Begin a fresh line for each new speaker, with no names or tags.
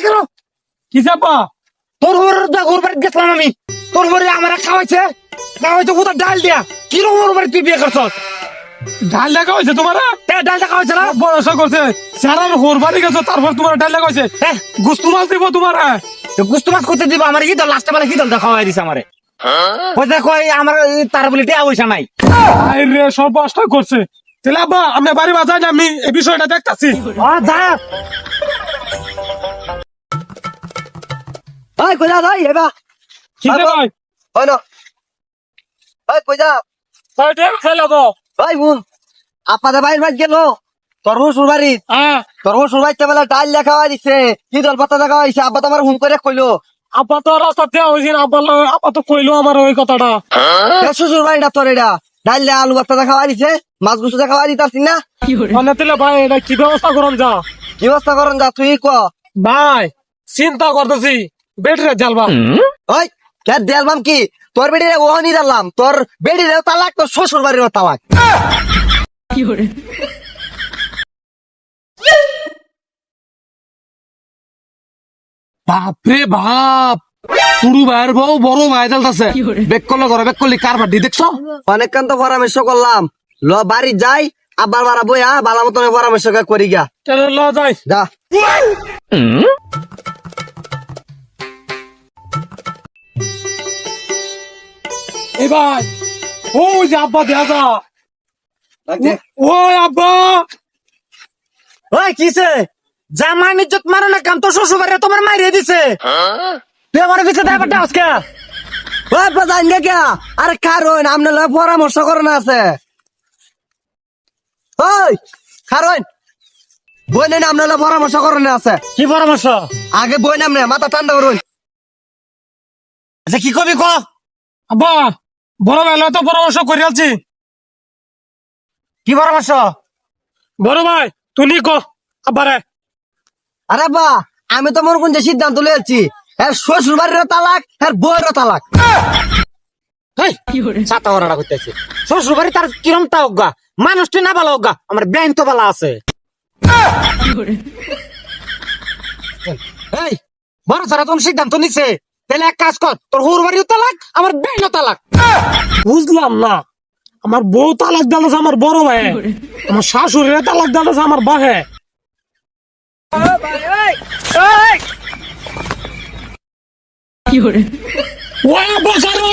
কেন
কি চাপা
তোর ঘর বাড়ি গেছিলাম আমি, তোর ঘরে আমার খাওয়াইছে কোথাও ডাল দিয়া। কিরকম ওর বাড়ি তুই বিয়ে করছ?
ঢাল দেখা হয়েছে তোমার
ডালটা খাওয়াইছে না?
ভরসা করছে সারার হোর বাড়ি গেছো, তারপর তোমার ঢাল দেখা হয়েছে।
হ্যাঁ,
গুস্তু মাছ দিব তোমার।
গুস্তু মাছ করতে দিব আমার, কি দল লাস্টে বেলা কি দলটা খাওয়াই দিছে আমারে। কই আমার তার বলে টিয়া পয়সা নাই।
রে সব বস্তা করছে। তাহলে আব্বা আমরা বাড়ি বাজাই না, আমি এই বিষয়টা দেখতাছি।
যা
ওই কইলা ভাই এবা
কি রে ভাই?
ওই ন ওই কইলা
কয়টা খেলাবো?
ওই বোন আপাদা বাইর বাজ গেল তোর শ্বশুর বাড়ি,
হ্যাঁ
তোর শ্বশুর বাড়িতে বেলা ডাল লেখা দিছে, কি দল পাতা দেখা হয়েছে। আব্বা তো আমার হুম করে কইলো
আব্বা তো রাস্তা দেওয়া হয়েছে না, আব্বা তো কইলো আমার ওই কথাটা।
শ্বশুর বাড়িটা তোর এটা ডাল আলু পাতা দেখা দিছে, মাছ গুছু দেখা দিতাছি না।
মানে তাহলে ভাই এটা কি ব্যবস্থা করুন যা।
কি ব্যবস্থা করেন যা তুই ক।
ভাই চিন্তা করতেছি বেটরে জ্বালবা।
ওই কে দেলবাম কি তোর বেড়ি ওহনি দিলাম, তোর বেড়ি তালাক, তোর শ্বশুর বাড়ির তালাক।
বাপরে বাপ, পুরু ভাইয়ের বউ বড় ভাই জ্বালতাছে। বেক করলে ঘরে বেক করলি কার বাড়ি দেখছো?
অনেকক্ষণ তো পরামর্শ করলাম, ল বাড়ি যাই আবার বাড়া বইয়া বালা মতন পরামর্শ করি গা।
চলো ল যাই।
যা
এই ভাই ও যে আব্বা দেখা যা। ওই আব্বা
ওই কিসে জামাই ইজ্জত মারো না কাম, তোর শ্বশুর বাড়ি তোমার মাইরে দিছে। তুই আমার পিছে দেয় পাঠা আজকে।
ওই বাজান গে কে আরে কারণ আপনার লগে পরামর্শ করে না আছে। ওই কারণ বই নেই আপনার লগে পরামর্শ করে না আছে।
কি পরামর্শ?
আগে বই নাম নে মাথা ঠান্ডা করুন।
আচ্ছা কি কবি ক।
আব্বা বড় ভাই তো পরামর্শ করে আছি।
কি পরামর্শ?
বড় ভাই তুমি ক আব্বারে।
আরে বা আমি তো মনে কোন যে সিদ্ধান্ত লিয়েছি, এর শ্বশুর বাড়ির তালাক, এর বইয়ের তালাক।
ছাতা ওরা করতেছে শ্বশুর বাড়ি তার কিরম তা হোগা, মানুষটি না ভালো হোগা, আমার ব্যাংক তো ভালো আছে। এই বড় সারা তুমি সিদ্ধান্ত নিছে, তাহলে এক কাজ কর, তোর হুর বাড়িও তালাক, আমার ব্যাংকও তালাক।
বুঝলাম না, আমার বউ তালাক দিয়েছে আমার বড় ভাই, আমার শাশুড়ি তালাক দিয়েছে আমার বাহে। ওই আব্বা ছাড়ো।